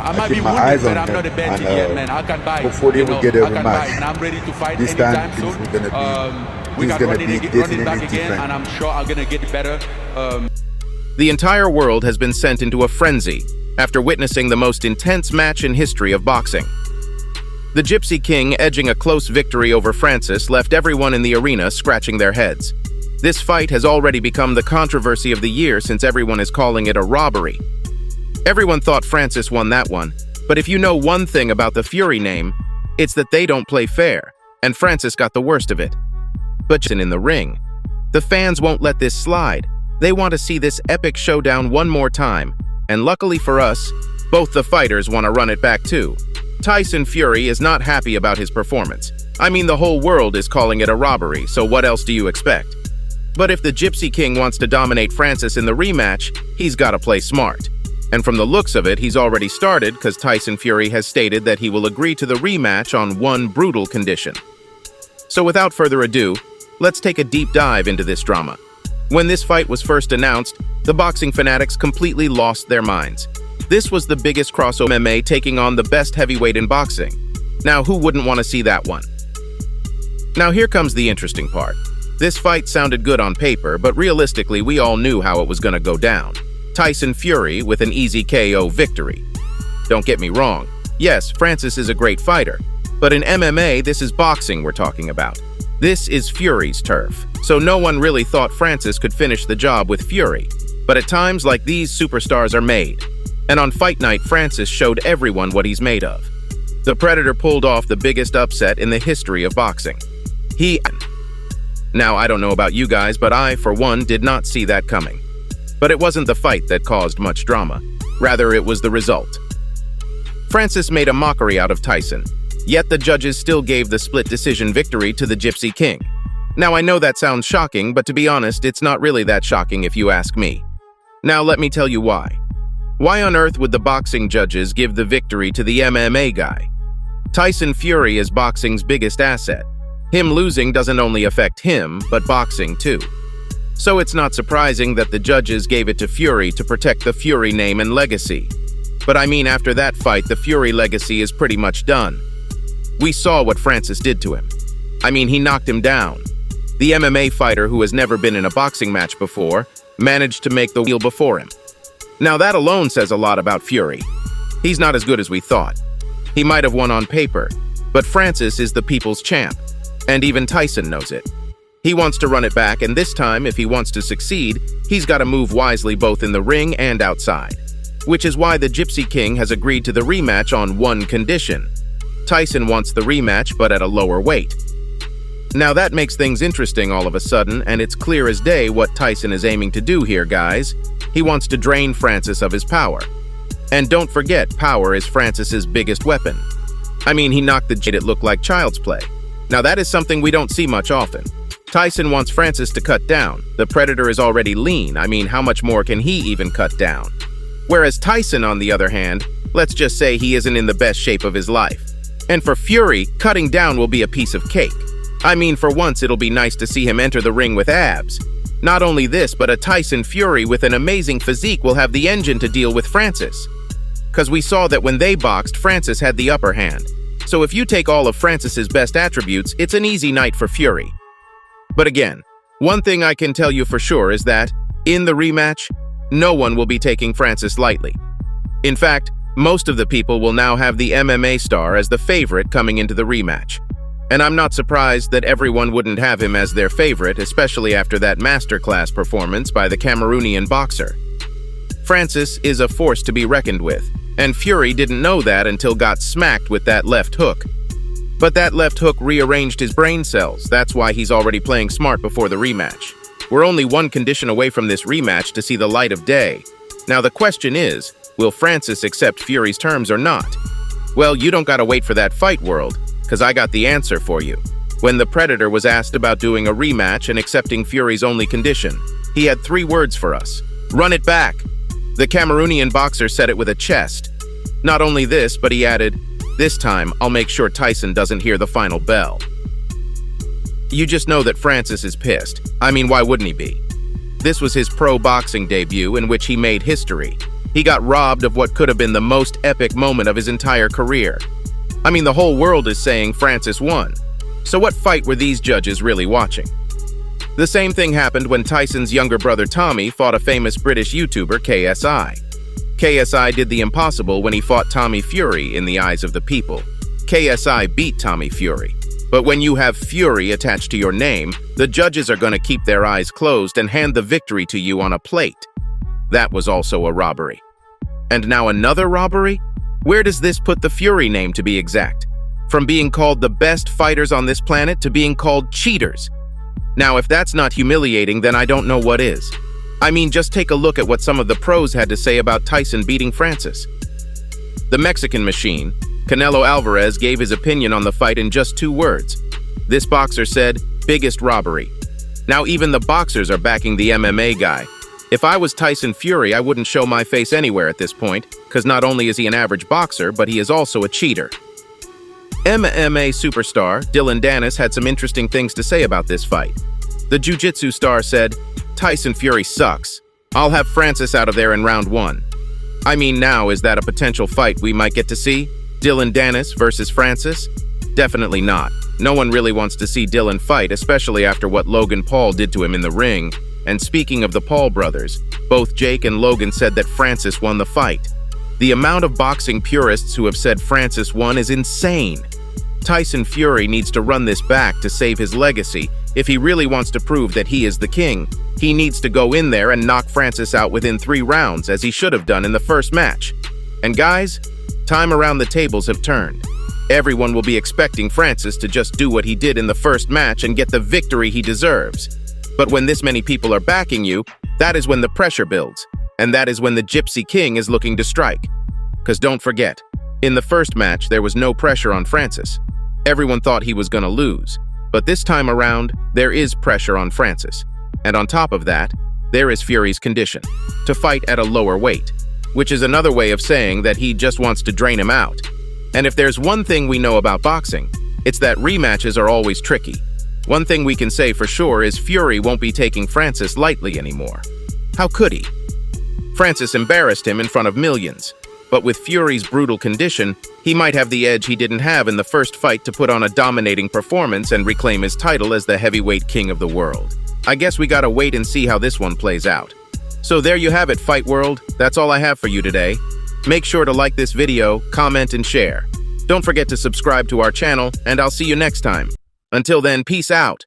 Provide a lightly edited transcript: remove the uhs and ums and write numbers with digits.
I I might keep be my wounded, eyes but on I'm not a him, bad and yet, man. I can buy. hopefully You we'll know, get a I can buy, rematch. and I'm ready to fight This anytime time soon. things were gonna We things got gonna running, be running back definitely again, different. and I'm sure I'm gonna get better. The entire world has been sent into a frenzy after witnessing the most intense match in history of boxing. The Gypsy King edging a close victory over Francis left everyone in the arena scratching their heads. This fight has already become the controversy of the year since everyone is calling it a robbery. Everyone thought Francis won that one, but if you know one thing about the Fury name, it's that they don't play fair, and Francis got the worst of it. But in the ring, the fans won't let this slide. They want to see this epic showdown one more time, and luckily for us, both the fighters want to run it back too. Tyson Fury is not happy about his performance. I mean, the whole world is calling it a robbery, so what else do you expect? But if the Gypsy King wants to dominate Francis in the rematch, he's got to play smart. And from the looks of it, he's already started because Tyson Fury has stated that he will agree to the rematch on one brutal condition. So without further ado, let's take a deep dive into this drama. When this fight was first announced, the boxing fanatics completely lost their minds. This was the biggest crossover MMA taking on the best heavyweight in boxing. Now, who wouldn't want to see that one? Now here comes the interesting part. This fight sounded good on paper, but realistically we all knew how it was going to go down. Tyson Fury with an easy KO victory. Don't get me wrong. Yes, Francis is a great fighter, but in MMA, this is boxing we're talking about. This is Fury's turf, so no one really thought Francis could finish the job with Fury. But at times like these, superstars are made. And on fight night, Francis showed everyone what he's made of. The Predator pulled off the biggest upset in the history of boxing. Now, I don't know about you guys, but I, for one, did not see that coming. But it wasn't the fight that caused much drama. Rather, it was the result. Francis made a mockery out of Tyson, yet the judges still gave the split decision victory to the Gypsy King. Now, I know that sounds shocking, but to be honest, it's not really that shocking if you ask me. Now, let me tell you why. Why on earth would the boxing judges give the victory to the MMA guy? Tyson Fury is boxing's biggest asset. Him losing doesn't only affect him, but boxing too. So it's not surprising that the judges gave it to Fury to protect the Fury name and legacy. But I mean, after that fight, the Fury legacy is pretty much done. We saw what Francis did to him. I mean, he knocked him down. The MMA fighter who has never been in a boxing match before managed to make the wheel before him. Now that alone says a lot about Fury. He's not as good as we thought. He might have won on paper, but Francis is the people's champ, and even Tyson knows it. He wants to run it back, and this time, if he wants to succeed, he's got to move wisely both in the ring and outside. Which is why the Gypsy King has agreed to the rematch on one condition. Tyson wants the rematch, but at a lower weight. Now that makes things interesting all of a sudden, and it's clear as day what Tyson is aiming to do here, guys. He wants to drain Francis of his power. And don't forget, power is Francis's biggest weapon. I mean, he knocked the jade, it looked like child's play. Now that is something we don't see much often. Tyson wants Francis to cut down. The Predator is already lean. I mean, how much more can he even cut down? Whereas Tyson, on the other hand, let's just say he isn't in the best shape of his life. And for Fury, cutting down will be a piece of cake. I mean, for once it'll be nice to see him enter the ring with abs. Not only this, but a Tyson Fury with an amazing physique will have the engine to deal with Francis. Because we saw that when they boxed, Francis had the upper hand. So if you take all of Francis's best attributes, it's an easy night for Fury. But again, one thing I can tell you for sure is that, in the rematch, no one will be taking Francis lightly. In fact, most of the people will now have the MMA star as the favorite coming into the rematch. And I'm not surprised that everyone wouldn't have him as their favorite, especially after that masterclass performance by the Cameroonian boxer. Francis is a force to be reckoned with, and Fury didn't know that until got smacked with that left hook. But that left hook rearranged his brain cells. That's why he's already playing smart before the rematch. We're only one condition away from this rematch to see the light of day. Now the question is, will Francis accept Fury's terms or not? Well, you don't gotta wait for that fight, world, because I got the answer for you. When the Predator was asked about doing a rematch and accepting Fury's only condition, he had 3 words for us. Run it back. The Cameroonian boxer said it with a chest. Not only this, but he added, this time, I'll make sure Tyson doesn't hear the final bell. You just know that Francis is pissed. I mean, why wouldn't he be? This was his pro boxing debut in which he made history. He got robbed of what could have been the most epic moment of his entire career. I mean, the whole world is saying Francis won. So what fight were these judges really watching? The same thing happened when Tyson's younger brother Tommy fought a famous British YouTuber, KSI. KSI did the impossible when he fought Tommy Fury in the eyes of the people. KSI beat Tommy Fury. But when you have Fury attached to your name, the judges are going to keep their eyes closed and hand the victory to you on a plate. That was also a robbery. And now another robbery? Where does this put the Fury name, to be exact? From being called the best fighters on this planet to being called cheaters. Now, if that's not humiliating, then I don't know what is. I mean, just take a look at what some of the pros had to say about Tyson beating Francis. The Mexican Machine, Canelo Alvarez, gave his opinion on the fight in just 2 words. This boxer said, "Biggest robbery." Now even the boxers are backing the MMA guy. If I was Tyson Fury, I wouldn't show my face anywhere at this point, because not only is he an average boxer, but he is also a cheater. MMA superstar Dillon Danis had some interesting things to say about this fight. The jiu-jitsu star said, "Tyson Fury sucks. I'll have Francis out of there in round 1. I mean, now, is that a potential fight we might get to see? Dillon Danis versus Francis? Definitely not. No one really wants to see Dillon fight, especially after what Logan Paul did to him in the ring. And speaking of the Paul brothers, both Jake and Logan said that Francis won the fight. The amount of boxing purists who have said Francis won is insane. Tyson Fury needs to run this back to save his legacy. If he really wants to prove that he is the king, he needs to go in there and knock Francis out within 3 rounds, as he should have done in the first match. And guys, time around the tables have turned. Everyone will be expecting Francis to just do what he did in the first match and get the victory he deserves. But when this many people are backing you, that is when the pressure builds, and that is when the Gypsy King is looking to strike. Because don't forget, in the first match there was no pressure on Francis. Everyone thought he was gonna lose, but this time around, there is pressure on Francis. And on top of that, there is Fury's condition, to fight at a lower weight, which is another way of saying that he just wants to drain him out. And if there's one thing we know about boxing, it's that rematches are always tricky. One thing we can say for sure is Fury won't be taking Francis lightly anymore. How could he? Francis embarrassed him in front of millions. But with Fury's brutal condition, he might have the edge he didn't have in the first fight to put on a dominating performance and reclaim his title as the heavyweight king of the world. I guess we gotta wait and see how this one plays out. So there you have it, Fight World. That's all I have for you today. Make sure to like this video, comment, and share. Don't forget to subscribe to our channel, and I'll see you next time. Until then, peace out.